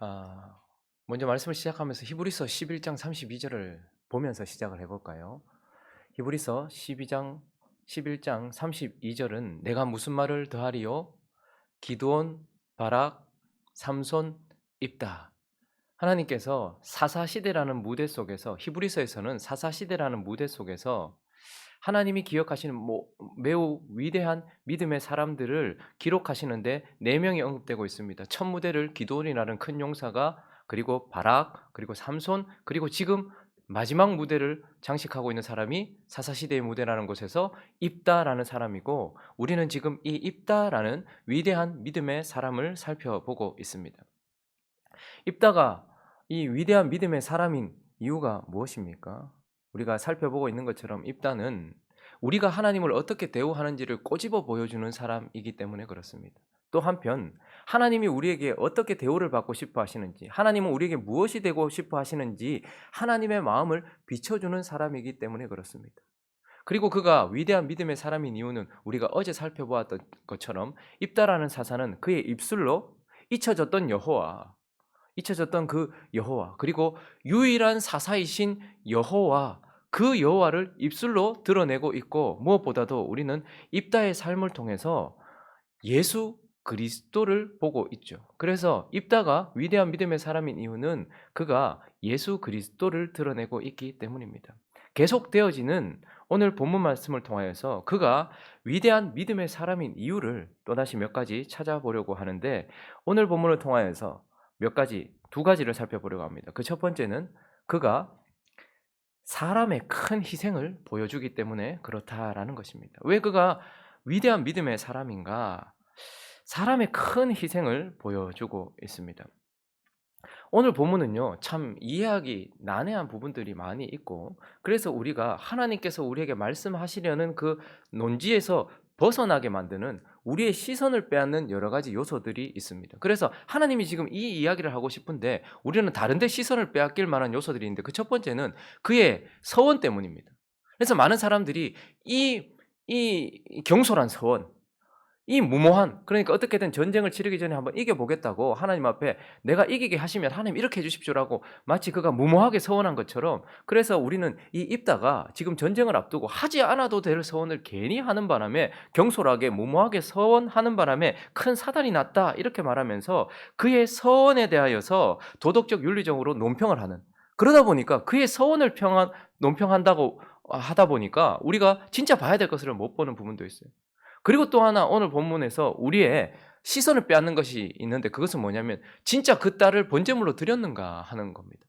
아, 먼저 말씀을 시작하면서 히브리서 11장 32절을 보면서 시작을 해볼까요? 히브리서 11장 32절은 내가 무슨 말을 더하리요? 기드온, 바락, 삼손, 입다. 하나님께서 사사시대라는 무대 속에서, 히브리서에서는 사사시대라는 무대 속에서 하나님이 기억하시는 매우 위대한 믿음의 사람들을 기록하시는데 네 명이 언급되고 있습니다. 첫 무대를 기드온이라는 큰 용사가, 그리고 바락, 그리고 삼손, 그리고 지금 마지막 무대를 장식하고 있는 사람이 사사시대의 무대라는 곳에서 입다라는 사람이고, 우리는 지금 이 입다라는 위대한 믿음의 사람을 살펴보고 있습니다. 입다가 이 위대한 믿음의 사람인 이유가 무엇입니까? 우리가 살펴보고 있는 것처럼 입다는 우리가 하나님을 어떻게 대우하는지를 꼬집어 보여주는 사람이기 때문에 그렇습니다. 또 한편 하나님이 우리에게 어떻게 대우를 받고 싶어 하시는지, 하나님은 우리에게 무엇이 되고 싶어 하시는지 하나님의 마음을 비춰주는 사람이기 때문에 그렇습니다. 그리고 그가 위대한 믿음의 사람인 이유는 우리가 어제 살펴보았던 것처럼 입다라는 사사는 그의 입술로 잊혀졌던 여호와, 잊혀졌던 그 여호와, 그리고 유일한 사사이신 여호와, 그 여호와를 입술로 드러내고 있고, 무엇보다도 우리는 입다의 삶을 통해서 예수 그리스도를 보고 있죠. 그래서 입다가 위대한 믿음의 사람인 이유는 그가 예수 그리스도를 드러내고 있기 때문입니다. 계속되어지는 오늘 본문 말씀을 통하여서 그가 위대한 믿음의 사람인 이유를 또다시 몇 가지 찾아보려고 하는데, 오늘 본문을 통하여서 두 가지를 살펴보려고 합니다. 그 첫 번째는 그가 사람의 큰 희생을 보여주기 때문에 그렇다라는 것입니다. 왜 그가 위대한 믿음의 사람인가? 사람의 큰 희생을 보여주고 있습니다. 오늘 본문은요, 참 이해하기 난해한 부분들이 많이 있고, 그래서 우리가 하나님께서 우리에게 말씀하시려는 그 논지에서 벗어나게 만드는, 우리의 시선을 빼앗는 여러 가지 요소들이 있습니다. 그래서 하나님이 지금 이 이야기를 하고 싶은데 우리는 다른 데 시선을 빼앗길 만한 요소들이 있는데, 그 첫 번째는 그의 서원 때문입니다. 그래서 많은 사람들이 이 경솔한 서원, 이 무모한, 그러니까 어떻게든 전쟁을 치르기 전에 한번 이겨보겠다고 하나님 앞에 내가 이기게 하시면 하나님 이렇게 해주십시오라고 마치 그가 무모하게 서원한 것처럼, 그래서 우리는 이 입다가 지금 전쟁을 앞두고 하지 않아도 될 서원을 괜히 하는 바람에, 경솔하게 무모하게 서원하는 바람에 큰 사단이 났다 이렇게 말하면서 그의 서원에 대하여서 도덕적 윤리적으로 논평을 하는, 그러다 보니까 그의 서원을 논평한다고 하다 보니까 우리가 진짜 봐야 될 것을 못 보는 부분도 있어요. 그리고 또 하나, 오늘 본문에서 우리의 시선을 빼앗는 것이 있는데, 그것은 뭐냐면 진짜 그 딸을 번제물로 드렸는가 하는 겁니다.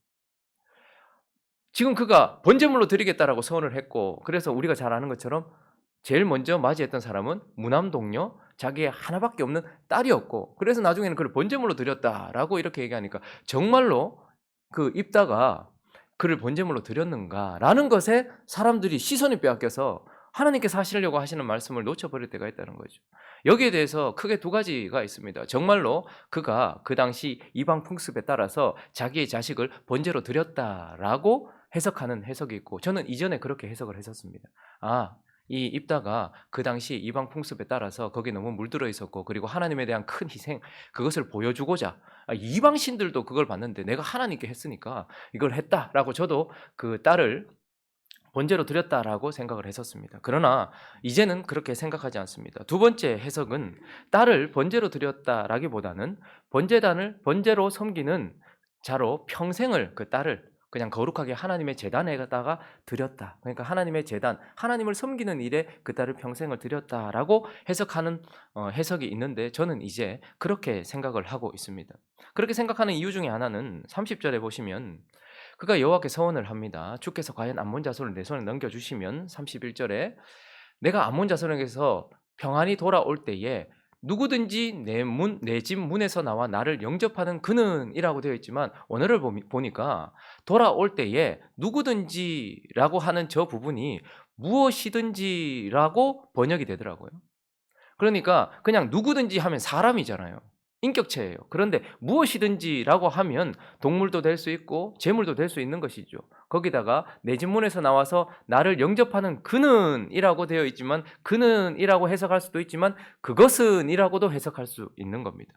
지금 그가 번제물로 드리겠다라고 서원을 했고, 그래서 우리가 잘 아는 것처럼 제일 먼저 맞이했던 사람은 무남동녀, 자기의 하나밖에 없는 딸이었고, 그래서 나중에는 그를 번제물로 드렸다라고 이렇게 얘기하니까 정말로 그 입다가 그를 번제물로 드렸는가라는 것에 사람들이 시선이 빼앗겨서 하나님께서 하시려고 하시는 말씀을 놓쳐버릴 때가 있다는 거죠. 여기에 대해서 크게 두 가지가 있습니다. 정말로 그가 그 당시 이방 풍습에 따라서 자기의 자식을 번제로 드렸다라고 해석하는 해석이 있고, 저는 이전에 그렇게 해석을 했었습니다. 이 입다가 그 당시 이방 풍습에 따라서 거기에 너무 물들어 있었고, 그리고 하나님에 대한 큰 희생, 그것을 보여주고자 이방 신들도 그걸 봤는데 내가 하나님께 했으니까 이걸 했다라고 저도 그 딸을 번제로 드렸다라고 생각을 했었습니다. 그러나 이제는 그렇게 생각하지 않습니다. 두 번째 해석은 딸을 번제로 드렸다라기보다는 번제단을 번제로 섬기는 자로 평생을 그 딸을 그냥 거룩하게 하나님의 제단에다가 드렸다. 그러니까 하나님의 제단, 하나님을 섬기는 일에 그 딸을 평생을 드렸다라고 해석하는 해석이 있는데, 저는 이제 그렇게 생각을 하고 있습니다. 그렇게 생각하는 이유 중에 하나는 30절에 보시면 그가 여호와께 서원을 합니다. 주께서 과연 암몬 자손을 내 손에 넘겨주시면, 31절에 내가 암몬 자손에게서 평안히 돌아올 때에 누구든지 내 집 문에서 나와 나를 영접하는 그는 이라고 되어 있지만, 원어를 보니까 돌아올 때에 누구든지라고 하는 저 부분이 무엇이든지라고 번역이 되더라고요. 그러니까 그냥 누구든지 하면 사람이잖아요. 인격체예요. 그런데 무엇이든지라고 하면 동물도 될 수 있고 재물도 될 수 있는 것이죠. 거기다가 내 집 문에서 나와서 나를 영접하는 그는 이라고 되어 있지만, 그는 이라고 해석할 수도 있지만 그것은 이라고도 해석할 수 있는 겁니다.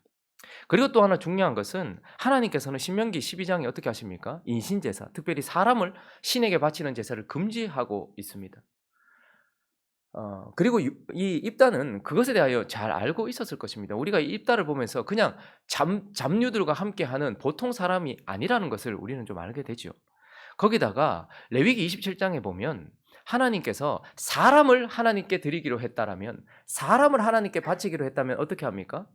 그리고 또 하나 중요한 것은 하나님께서는 신명기 12장에 어떻게 하십니까? 인신제사, 특별히 사람을 신에게 바치는 제사를 금지하고 있습니다. 그리고 이 입다는 그것에 대하여 잘 알고 있었을 것입니다. 우리가 이 입다를 보면서 그냥 잡류들과 함께하는 보통 사람이 아니라는 것을 우리는 좀 알게 되죠. 거기다가 레위기 27장에 보면 하나님께서 사람을 하나님께 드리기로 했다라면, 사람을 하나님께 바치기로 했다면 어떻게 합니까?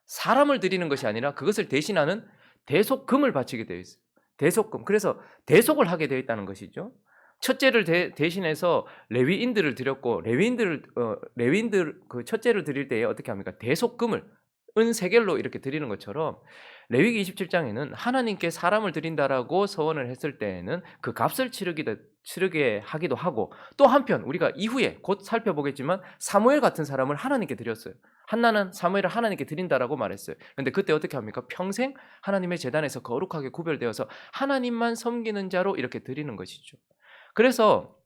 사람을 드리는 것이 아니라 그것을 대신하는 대속금을 바치게 되어 있어요. 대속금. 그래서 대속을 하게 되어 있다는 것이죠. 첫째를 대신해서 레위인들을 드렸고, 레위인들 그 첫째를 드릴 때에 어떻게 합니까? 대속금을 은세겔로 이렇게 드리는 것처럼 레위기 27장에는 하나님께 사람을 드린다라고 서원을 했을 때에는 그 값을 치르게 하기도 하고, 또 한편 우리가 이후에 곧 살펴보겠지만 사무엘 같은 사람을 하나님께 드렸어요. 한나는 사무엘을 하나님께 드린다라고 말했어요. 그런데 그때 어떻게 합니까? 평생 하나님의 제단에서 거룩하게 구별되어서 하나님만 섬기는 자로 이렇게 드리는 것이죠. 그래서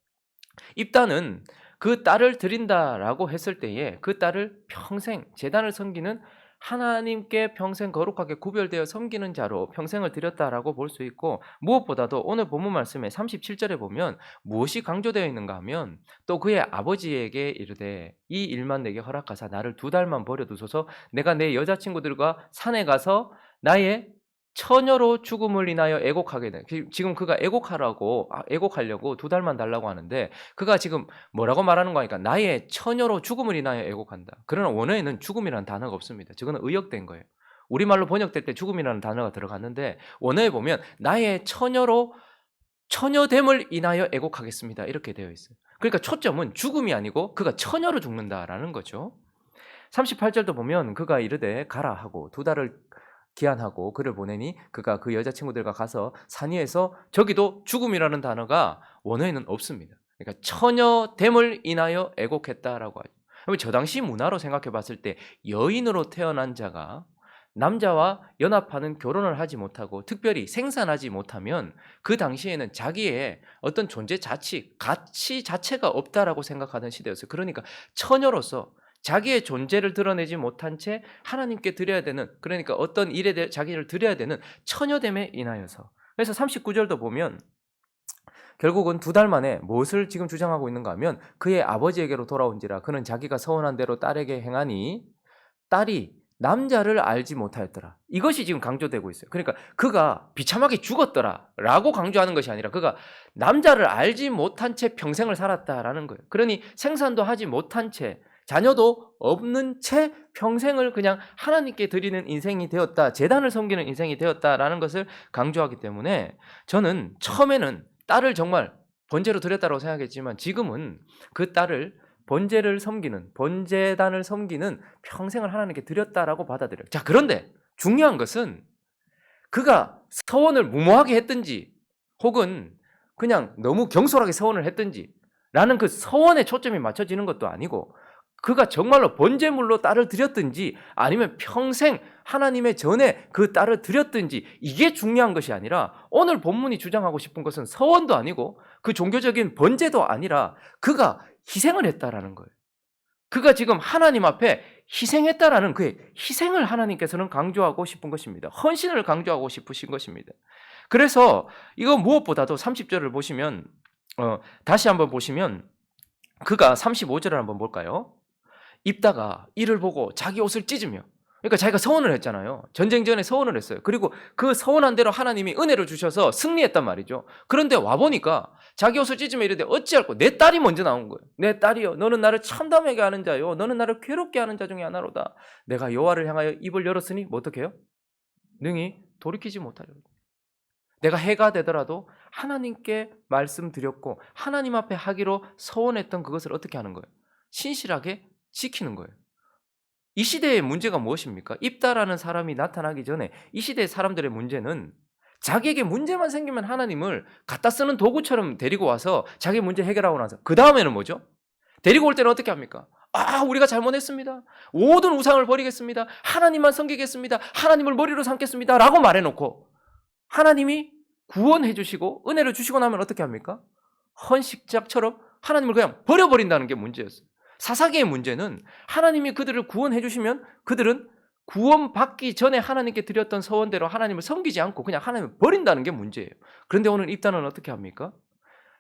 입다는 그 딸을 드린다라고 했을 때에 그 딸을 평생 제단을 섬기는, 하나님께 평생 거룩하게 구별되어 섬기는 자로 평생을 드렸다라고 볼 수 있고, 무엇보다도 오늘 본문 말씀에 37절에 보면 무엇이 강조되어 있는가 하면, 또 그의 아버지에게 이르되 이 일만 내게 허락하사 나를 2달만 버려두소서. 내가 내 여자친구들과 산에 가서 나의 처녀로 죽음을 인하여 애곡하게 돼. 지금 그가 애곡하려고 2달만 달라고 하는데, 그가 지금 뭐라고 말하는 거니까 나의 처녀로 죽음을 인하여 애곡한다. 그러나 원어에는 죽음이라는 단어가 없습니다. 저거는 의역된 거예요. 우리말로 번역될 때 죽음이라는 단어가 들어갔는데 원어에 보면 나의 처녀됨을 인하여 애곡하겠습니다. 이렇게 되어 있어요. 그러니까 초점은 죽음이 아니고 그가 처녀로 죽는다라는 거죠. 38절도 보면 그가 이르되 가라 하고 2달을 기한하고 그를 보내니 그가 그 여자친구들과 가서 산 위에서, 저기도 죽음이라는 단어가 원어에는 없습니다. 그러니까 처녀됨을 인하여 애곡했다라고 하죠. 그러면 저 당시 문화로 생각해 봤을 때 여인으로 태어난 자가 남자와 연합하는 결혼을 하지 못하고 특별히 생산하지 못하면 그 당시에는 자기의 어떤 존재 가치 자체가 없다라고 생각하는 시대였어요. 그러니까 처녀로서 자기의 존재를 드러내지 못한 채 하나님께 드려야 되는, 그러니까 어떤 일에 대해 자기를 드려야 되는 처녀됨에 인하여서. 그래서 39절도 보면 결국은 2달 만에 무엇을 지금 주장하고 있는가 하면, 그의 아버지에게로 돌아온지라 그는 자기가 서원한 대로 딸에게 행하니 딸이 남자를 알지 못하였더라. 이것이 지금 강조되고 있어요. 그러니까 그가 비참하게 죽었더라 라고 강조하는 것이 아니라 그가 남자를 알지 못한 채 평생을 살았다라는 거예요. 그러니 생산도 하지 못한 채, 자녀도 없는 채 평생을 그냥 하나님께 드리는 인생이 되었다, 제단을 섬기는 인생이 되었다라는 것을 강조하기 때문에, 저는 처음에는 딸을 정말 번제로 드렸다고 생각했지만 지금은 그 딸을 번제단을 섬기는 평생을 하나님께 드렸다라고 받아들여요. 자, 그런데 중요한 것은 그가 서원을 무모하게 했든지 혹은 그냥 너무 경솔하게 서원을 했든지 라는 그 서원에 초점이 맞춰지는 것도 아니고, 그가 정말로 번제물로 딸을 드렸든지 아니면 평생 하나님의 전에 그 딸을 드렸든지, 이게 중요한 것이 아니라 오늘 본문이 주장하고 싶은 것은 서원도 아니고 그 종교적인 번제도 아니라 그가 희생을 했다라는 거예요. 그가 지금 하나님 앞에 희생했다라는 그의 희생을 하나님께서는 강조하고 싶은 것입니다. 헌신을 강조하고 싶으신 것입니다. 그래서 이거 무엇보다도 30절을 보시면 다시 한번 보시면 그가 35절을 한번 볼까요? 입다가 이를 보고 자기 옷을 찢으며, 그러니까 자기가 서원을 했잖아요. 전쟁 전에 서원을 했어요. 그리고 그 서원한 대로 하나님이 은혜를 주셔서 승리했단 말이죠. 그런데 와보니까 자기 옷을 찢으며 이르되 어찌할꼬, 내 딸이 먼저 나온 거예요. 내 딸이여, 너는 나를 참담하게 하는 자요, 너는 나를 괴롭게 하는 자 중에 하나로다. 내가 여호와를 향하여 입을 열었으니 뭐 어떻게 해요? 능히 돌이키지 못하리로다. 내가 해가 되더라도 하나님께 말씀드렸고 하나님 앞에 하기로 서원했던 그것을 어떻게 하는 거예요? 신실하게 지키는 거예요. 이 시대의 문제가 무엇입니까? 입다라는 사람이 나타나기 전에 이 시대의 사람들의 문제는 자기에게 문제만 생기면 하나님을 갖다 쓰는 도구처럼 데리고 와서 자기 문제 해결하고 나서 그 다음에는 뭐죠? 데리고 올 때는 어떻게 합니까? 우리가 잘못했습니다. 모든 우상을 버리겠습니다. 하나님만 섬기겠습니다. 하나님을 머리로 삼겠습니다. 라고 말해놓고 하나님이 구원해 주시고 은혜를 주시고 나면 어떻게 합니까? 헌식작처럼 하나님을 그냥 버려버린다는 게 문제였어요. 사사기의 문제는 하나님이 그들을 구원해 주시면 그들은 구원받기 전에 하나님께 드렸던 서원대로 하나님을 섬기지 않고 그냥 하나님을 버린다는 게 문제예요. 그런데 오늘 입단은 어떻게 합니까?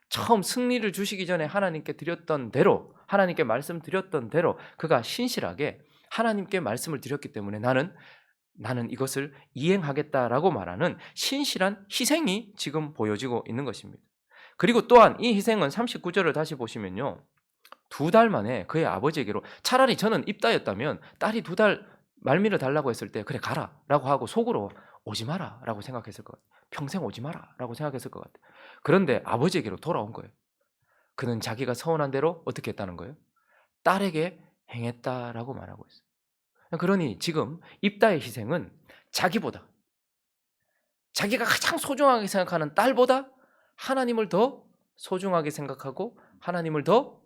처음 승리를 주시기 전에 하나님께 드렸던 대로, 하나님께 말씀드렸던 대로 그가 신실하게 하나님께 말씀을 드렸기 때문에 나는 이것을 이행하겠다라고 말하는 신실한 희생이 지금 보여지고 있는 것입니다. 그리고 또한 이 희생은 39절을 다시 보시면요, 2달 만에 그의 아버지에게로, 차라리 저는 입다였다면 딸이 2달 말미를 달라고 했을 때 그래 가라 라고 하고 속으로 오지 마라 라고 생각했을 것 같아요. 평생 오지 마라 라고 생각했을 것 같아요. 그런데 아버지에게로 돌아온 거예요. 그는 자기가 서원한 대로 어떻게 했다는 거예요? 딸에게 행했다라고 말하고 있어요. 그러니 지금 입다의 희생은 자기보다, 자기가 가장 소중하게 생각하는 딸보다 하나님을 더 소중하게 생각하고 하나님을 더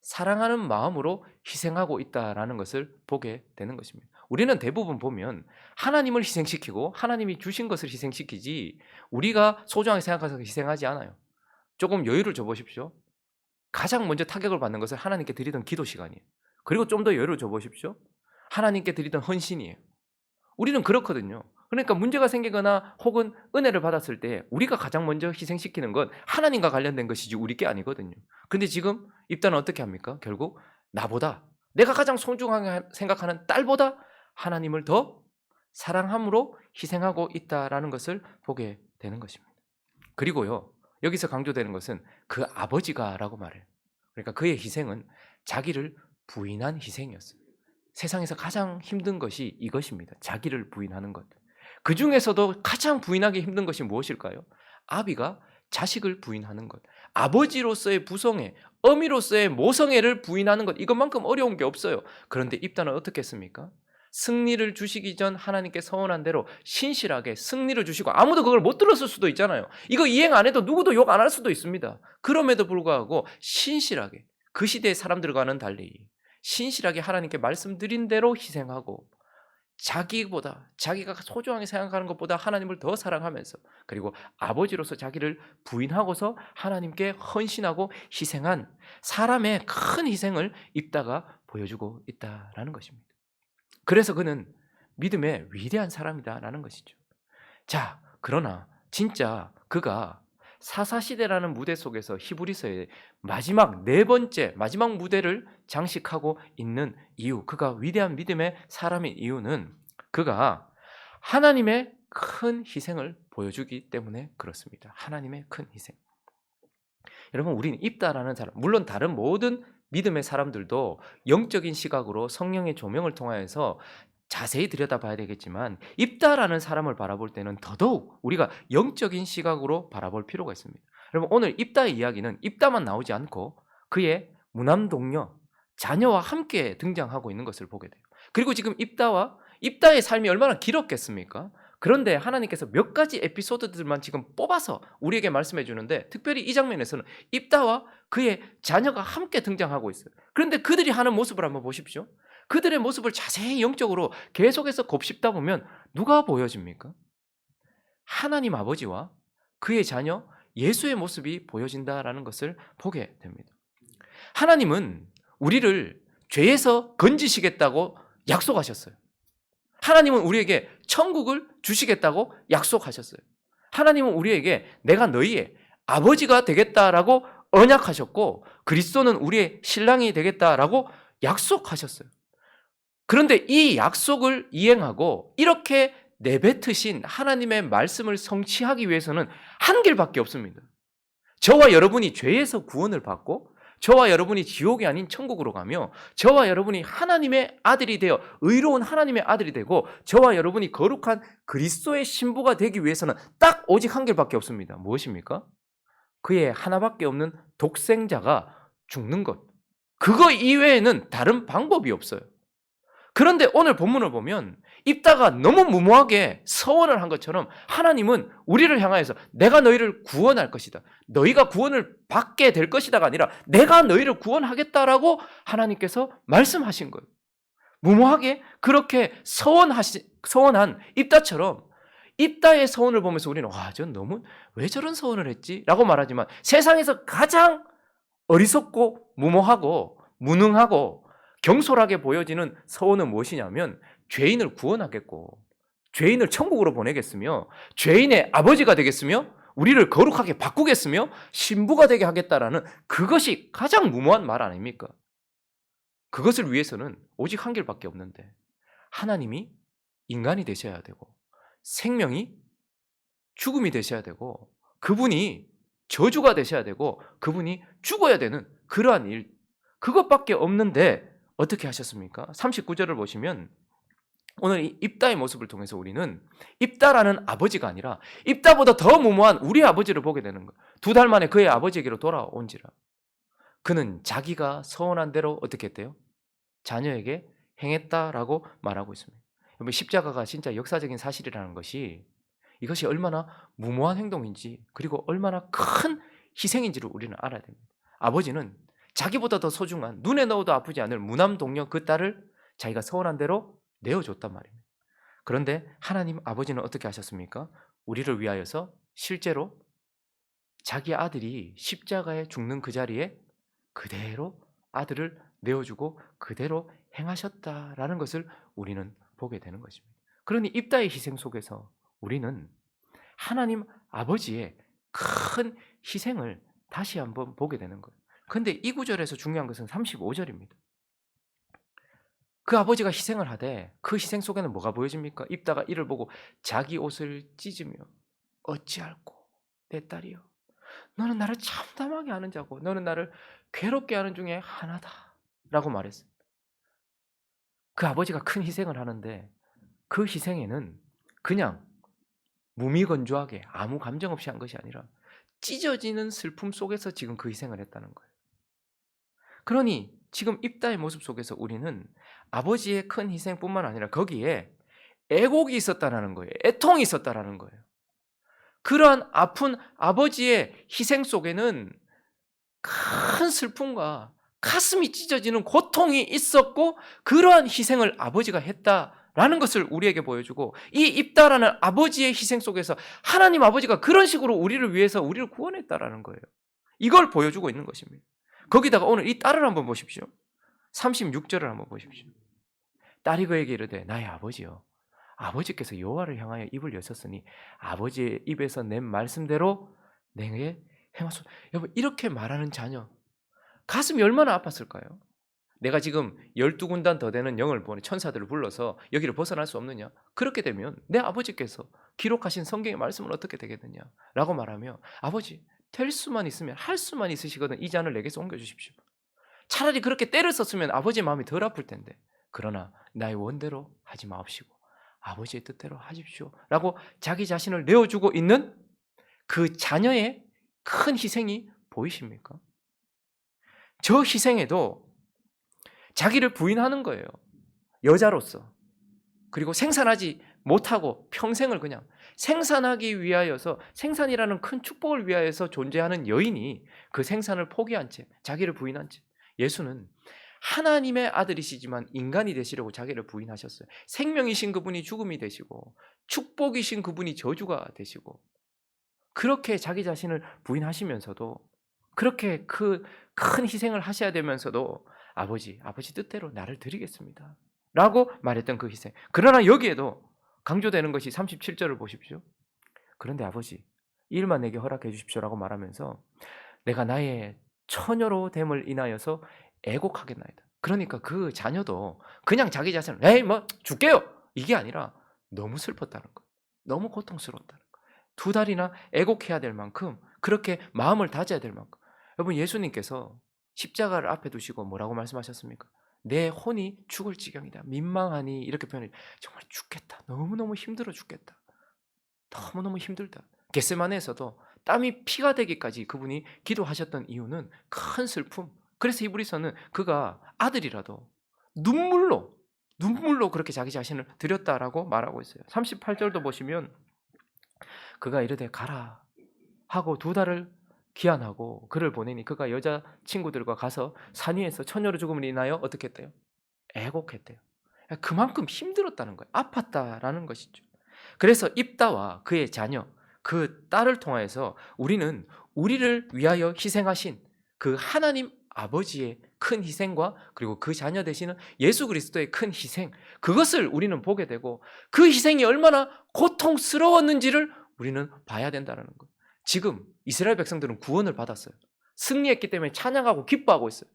사랑하는 마음으로 희생하고 있다라는 것을 보게 되는 것입니다. 우리는 대부분 보면 하나님을 희생시키고 하나님이 주신 것을 희생시키지 우리가 소중하게 생각해서 희생하지 않아요. 조금 여유를 줘보십시오. 가장 먼저 타격을 받는 것을 하나님께 드리던 기도 시간이에요. 그리고 좀 더 여유를 줘보십시오. 하나님께 드리던 헌신이에요. 우리는 그렇거든요. 그러니까 문제가 생기거나 혹은 은혜를 받았을 때 우리가 가장 먼저 희생시키는 건 하나님과 관련된 것이지 우리 게 아니거든요. 그런데 지금 입단은 어떻게 합니까? 결국 나보다, 내가 가장 소중하게 생각하는 딸보다 하나님을 더 사랑함으로 희생하고 있다라는 것을 보게 되는 것입니다. 그리고요, 여기서 강조되는 것은 그 아버지가라고 말해요. 그러니까 그의 희생은 자기를 부인한 희생이었어요. 세상에서 가장 힘든 것이 이것입니다. 자기를 부인하는 것. 그 중에서도 가장 부인하기 힘든 것이 무엇일까요? 아비가 자식을 부인하는 것. 아버지로서의 부성애, 어미로서의 모성애를 부인하는 것. 이것만큼 어려운 게 없어요. 그런데 입단은 어떻게 했습니까? 승리를 주시기 전 하나님께 서원한 대로 신실하게 승리를 주시고, 아무도 그걸 못 들었을 수도 있잖아요. 이거 이행 안 해도 누구도 욕 안 할 수도 있습니다. 그럼에도 불구하고 신실하게, 그 시대의 사람들과는 달리 신실하게 하나님께 말씀드린 대로 희생하고, 자기보다, 자기가 소중하게 생각하는 것보다 하나님을 더 사랑하면서, 그리고 아버지로서 자기를 부인하고서 하나님께 헌신하고 희생한 사람의 큰 희생을 입다가 보여주고 있다라는 것입니다. 그래서 그는 믿음의 위대한 사람이다라는 것이죠. 자, 그러나 진짜 그가 사사시대라는 무대 속에서 히브리서의 마지막 4번째 마지막 무대를 장식하고 있는 이유, 그가 위대한 믿음의 사람인 이유는 그가 하나님의 큰 희생을 보여주기 때문에 그렇습니다. 하나님의 큰 희생. 여러분, 우리는 입다라는 사람, 물론 다른 모든 믿음의 사람들도 영적인 시각으로 성령의 조명을 통하여서 자세히 들여다봐야 되겠지만, 입다라는 사람을 바라볼 때는 더더욱 우리가 영적인 시각으로 바라볼 필요가 있습니다. 여러분, 오늘 입다의 이야기는 입다만 나오지 않고 그의 무남동녀, 자녀와 함께 등장하고 있는 것을 보게 돼요. 그리고 지금 입다의 삶이 얼마나 길었겠습니까? 그런데 하나님께서 몇 가지 에피소드들만 지금 뽑아서 우리에게 말씀해 주는데, 특별히 이 장면에서는 입다와 그의 자녀가 함께 등장하고 있어요. 그런데 그들이 하는 모습을 한번 보십시오. 그들의 모습을 자세히 영적으로 계속해서 곱씹다 보면 누가 보여집니까? 하나님 아버지와 그의 자녀 예수의 모습이 보여진다라는 것을 보게 됩니다. 하나님은 우리를 죄에서 건지시겠다고 약속하셨어요. 하나님은 우리에게 천국을 주시겠다고 약속하셨어요. 하나님은 우리에게 내가 너희의 아버지가 되겠다라고 언약하셨고, 그리스도는 우리의 신랑이 되겠다라고 약속하셨어요. 그런데 이 약속을 이행하고 이렇게 내뱉으신 하나님의 말씀을 성취하기 위해서는 한 길밖에 없습니다. 저와 여러분이 죄에서 구원을 받고, 저와 여러분이 지옥이 아닌 천국으로 가며, 저와 여러분이 하나님의 아들이 되어 의로운 하나님의 아들이 되고, 저와 여러분이 거룩한 그리스도의 신부가 되기 위해서는 딱 오직 한 길밖에 없습니다. 무엇입니까? 그의 하나밖에 없는 독생자가 죽는 것. 그거 이외에는 다른 방법이 없어요. 그런데 오늘 본문을 보면 입다가 너무 무모하게 서원을 한 것처럼 하나님은 우리를 향하여서 내가 너희를 구원할 것이다, 너희가 구원을 받게 될 것이다가 아니라 내가 너희를 구원하겠다라고 하나님께서 말씀하신 거예요. 무모하게 그렇게 서원한 입다처럼, 입다의 서원을 보면서 우리는 전 너무 왜 저런 서원을 했지? 라고 말하지만, 세상에서 가장 어리석고 무모하고 무능하고 경솔하게 보여지는 서원은 무엇이냐면 죄인을 구원하겠고 죄인을 천국으로 보내겠으며 죄인의 아버지가 되겠으며 우리를 거룩하게 바꾸겠으며 신부가 되게 하겠다라는 그것이 가장 무모한 말 아닙니까? 그것을 위해서는 오직 한 길밖에 없는데 하나님이 인간이 되셔야 되고 생명이 죽음이 되셔야 되고 그분이 저주가 되셔야 되고 그분이 죽어야 되는 그러한 일 그것밖에 없는데 어떻게 하셨습니까? 39절을 보시면 오늘 이 입다의 모습을 통해서 우리는 입다라는 아버지가 아니라 입다보다 더 무모한 우리 아버지를 보게 되는 거예요. 2달 만에 그의 아버지에게로 돌아온지라 그는 자기가 서원한 대로 어떻게 했대요? 자녀에게 행했다라고 말하고 있습니다. 여러분 십자가가 진짜 역사적인 사실이라는 것이 이것이 얼마나 무모한 행동인지 그리고 얼마나 큰 희생인지를 우리는 알아야 됩니다. 아버지는 자기보다 더 소중한 눈에 넣어도 아프지 않을 무남동녀 그 딸을 자기가 서원한 대로 내어줬단 말입니다. 그런데 하나님 아버지는 어떻게 하셨습니까? 우리를 위하여서 실제로 자기 아들이 십자가에 죽는 그 자리에 그대로 아들을 내어주고 그대로 행하셨다라는 것을 우리는 보게 되는 것입니다. 그러니 입다의 희생 속에서 우리는 하나님 아버지의 큰 희생을 다시 한번 보게 되는 거예요. 그런데 이 구절에서 중요한 것은 35절입니다. 그 아버지가 희생을 하되 그 희생 속에는 뭐가 보여집니까? 입다가 이를 보고 자기 옷을 찢으며 어찌할꼬 내 딸이여 너는 나를 참담하게 하는 자고 너는 나를 괴롭게 하는 중에 하나다 라고 말했어요. 그 아버지가 큰 희생을 하는데 그 희생에는 그냥 무미건조하게 아무 감정 없이 한 것이 아니라 찢어지는 슬픔 속에서 지금 그 희생을 했다는 거예요. 그러니 지금 입다의 모습 속에서 우리는 아버지의 큰 희생뿐만 아니라 거기에 애곡이 있었다라는 거예요. 애통이 있었다라는 거예요. 그러한 아픈 아버지의 희생 속에는 큰 슬픔과 가슴이 찢어지는 고통이 있었고 그러한 희생을 아버지가 했다라는 것을 우리에게 보여주고 이 입다라는 아버지의 희생 속에서 하나님 아버지가 그런 식으로 우리를 위해서 우리를 구원했다라는 거예요. 이걸 보여주고 있는 것입니다. 거기다가 오늘 이 딸을 한번 보십시오. 36절을 한번 보십시오. 딸이 그에게 이르되 나의 아버지여 아버지께서 여호와를 향하여 입을 여셨으니 아버지의 입에서 낸 말씀대로 내게 행하소서. 여러분 이렇게 말하는 자녀 가슴이 얼마나 아팠을까요? 내가 지금 12군단 더 되는 영을 보내 천사들을 불러서 여기를 벗어날 수 없느냐? 그렇게 되면 내 아버지께서 기록하신 성경의 말씀은 어떻게 되겠느냐? 라고 말하며 아버지 될 수만 있으면 할 수만 있으시거든 이 잔을 내게서 옮겨주십시오. 차라리 그렇게 때를 썼으면 아버지의 마음이 덜 아플 텐데 그러나 나의 원대로 하지 마옵시고 아버지의 뜻대로 하십시오 라고 자기 자신을 내어주고 있는 그 자녀의 큰 희생이 보이십니까? 저 희생에도 자기를 부인하는 거예요. 여자로서. 그리고 생산하지 못하고 평생을 그냥 생산하기 위하여서 생산이라는 큰 축복을 위하여서 존재하는 여인이 그 생산을 포기한 채 자기를 부인한 채 예수는 하나님의 아들이시지만 인간이 되시려고 자기를 부인하셨어요. 생명이신 그분이 죽음이 되시고 축복이신 그분이 저주가 되시고 그렇게 자기 자신을 부인하시면서도 그렇게 큰 희생을 하셔야 되면서도 아버지 뜻대로 나를 드리겠습니다 라고 말했던 그 희생. 그러나 여기에도 강조되는 것이 37절을 보십시오. 그런데 아버지 이 일만 내게 허락해 주십시오라고 말하면서 내가 나의 처녀로 됨을 인하여서 애곡하겠나이다. 그러니까 그 자녀도 그냥 자기 자신을 에이 뭐 줄게요 이게 아니라 너무 슬펐다는 거, 너무 고통스러웠다는 거. 2달이나 애곡해야 될 만큼 그렇게 마음을 다져야 될 만큼 여러분 예수님께서 십자가를 앞에 두시고 뭐라고 말씀하셨습니까? 내 혼이 죽을 지경이다 민망하니 이렇게 표현해 정말 죽겠다 너무너무 힘들어 죽겠다 너무너무 힘들다. 겟세마네에서도 땀이 피가 되기까지 그분이 기도하셨던 이유는 큰 슬픔. 그래서 히브리서는 그가 아들이라도 눈물로 그렇게 자기 자신을 드렸다라고 말하고 있어요. 38절도 보시면 그가 이르되 가라 하고 2달을 기한하고 그를 보내니 그가 여자 친구들과 가서 산 위에서 처녀로 죽음을 인하여 어떻게 했대요? 애곡했대요. 그만큼 힘들었다는 거예요. 아팠다라는 것이죠. 그래서 입다와 그의 자녀, 그 딸을 통하여서 우리는 우리를 위하여 희생하신 그 하나님 아버지의 큰 희생과 그리고 그 자녀 되시는 예수 그리스도의 큰 희생, 그것을 우리는 보게 되고 그 희생이 얼마나 고통스러웠는지를 우리는 봐야 된다는 거예요. 지금 이스라엘 백성들은 구원을 받았어요. 승리했기 때문에 찬양하고 기뻐하고 있어요.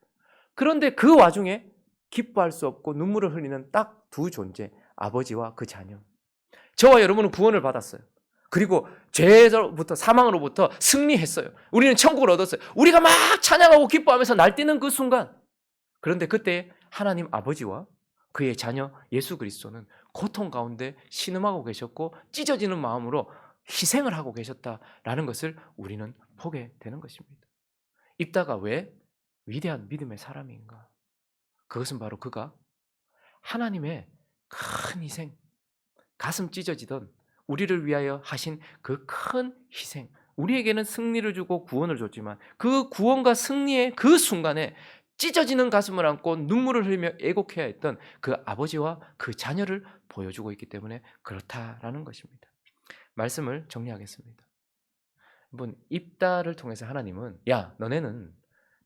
그런데 그 와중에 기뻐할 수 없고 눈물을 흘리는 딱 두 존재, 아버지와 그 자녀. 저와 여러분은 구원을 받았어요. 그리고 죄로부터 사망으로부터 승리했어요. 우리는 천국을 얻었어요. 우리가 막 찬양하고 기뻐하면서 날뛰는 그 순간, 그런데 그때 하나님 아버지와 그의 자녀 예수 그리스도는 고통 가운데 신음하고 계셨고 찢어지는 마음으로 희생을 하고 계셨다라는 것을 우리는 보게 되는 것입니다. 입다가 왜 위대한 믿음의 사람인가? 그것은 바로 그가 하나님의 큰 희생, 가슴 찢어지던 우리를 위하여 하신 그 큰 희생, 우리에게는 승리를 주고 구원을 줬지만 그 구원과 승리의 그 순간에 찢어지는 가슴을 안고 눈물을 흘리며 애곡해야 했던 그 아버지와 그 자녀를 보여주고 있기 때문에 그렇다라는 것입니다. 말씀을 정리하겠습니다. 한번 입다를 통해서 하나님은 야, 너네는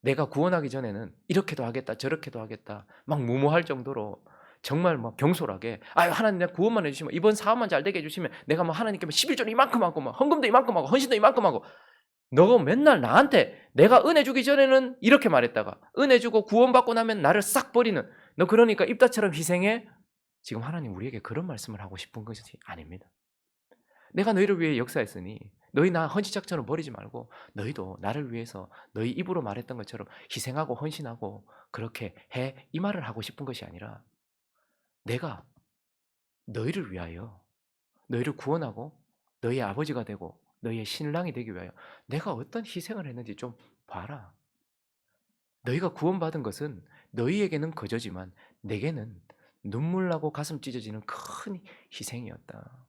내가 구원하기 전에는 이렇게도 하겠다 저렇게도 하겠다 막 무모할 정도로 정말 막 경솔하게 아유 하나님 내가 구원만 해주시면 이번 사업만 잘 되게 해주시면 내가 뭐 하나님께 11조를 이만큼 하고 막 헌금도 이만큼 하고 헌신도 이만큼 하고 너가 맨날 나한테 내가 은혜 주기 전에는 이렇게 말했다가 은혜 주고 구원받고 나면 나를 싹 버리는 너 그러니까 입다처럼 희생해. 지금 하나님 우리에게 그런 말씀을 하고 싶은 것이 아닙니다. 내가 너희를 위해 역사했으니 너희 나 헌신작처럼 버리지 말고 너희도 나를 위해서 너희 입으로 말했던 것처럼 희생하고 헌신하고 그렇게 해, 이 말을 하고 싶은 것이 아니라 내가 너희를 위하여 너희를 구원하고 너희의 아버지가 되고 너희의 신랑이 되기 위하여 내가 어떤 희생을 했는지 좀 봐라. 너희가 구원받은 것은 너희에게는 거저지만 내게는 눈물 나고 가슴 찢어지는 큰 희생이었다.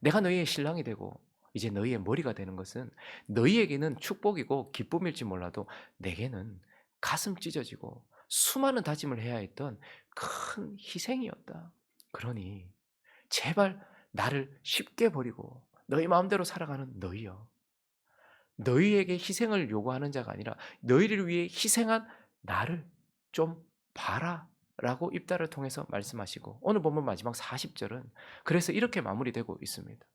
내가 너희의 신랑이 되고 이제 너희의 머리가 되는 것은 너희에게는 축복이고 기쁨일지 몰라도 내게는 가슴 찢어지고 수많은 다짐을 해야 했던 큰 희생이었다. 그러니 제발 나를 쉽게 버리고 너희 마음대로 살아가는 너희여, 너희에게 희생을 요구하는 자가 아니라 너희를 위해 희생한 나를 좀 봐라 라고 입다를 통해서 말씀하시고 오늘 본문 마지막 40절은 그래서 이렇게 마무리되고 있습니다.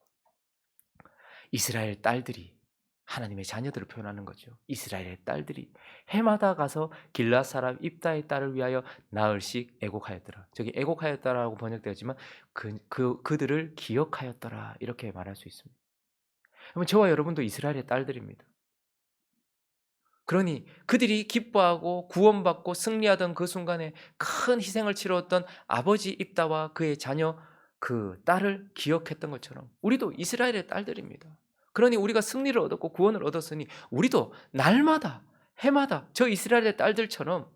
이스라엘 딸들이 하나님의 자녀들을 표현하는 거죠. 이스라엘의 딸들이 해마다 가서 길앗 사람 입다의 딸을 위하여 나흘씩 애곡하였더라. 저기 애곡하였다라고 번역되었지만 그들을 기억하였더라 이렇게 말할 수 있습니다. 그러면 저와 여러분도 이스라엘의 딸들입니다. 그러니 그들이 기뻐하고 구원받고 승리하던 그 순간에 큰 희생을 치루었던 아버지 입다와 그의 자녀 그 딸을 기억했던 것처럼 우리도 이스라엘의 딸들입니다. 그러니 우리가 승리를 얻었고 구원을 얻었으니 우리도 날마다 해마다 저 이스라엘의 딸들처럼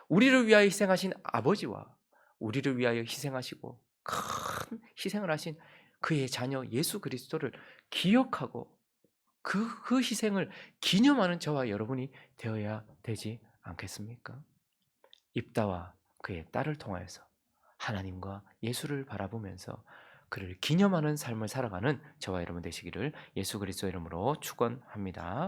우리를 위하여 희생하신 아버지와 우리를 위하여 희생하시고 큰 희생을 하신 그의 자녀 예수 그리스도를 기억하고 그 희생을 기념하는 저와 여러분이 되어야 되지 않겠습니까? 입다와 그의 딸을 통하여서 하나님과 예수를 바라보면서 그를 기념하는 삶을 살아가는 저와 여러분 되시기를 예수 그리스도 이름으로 축원합니다.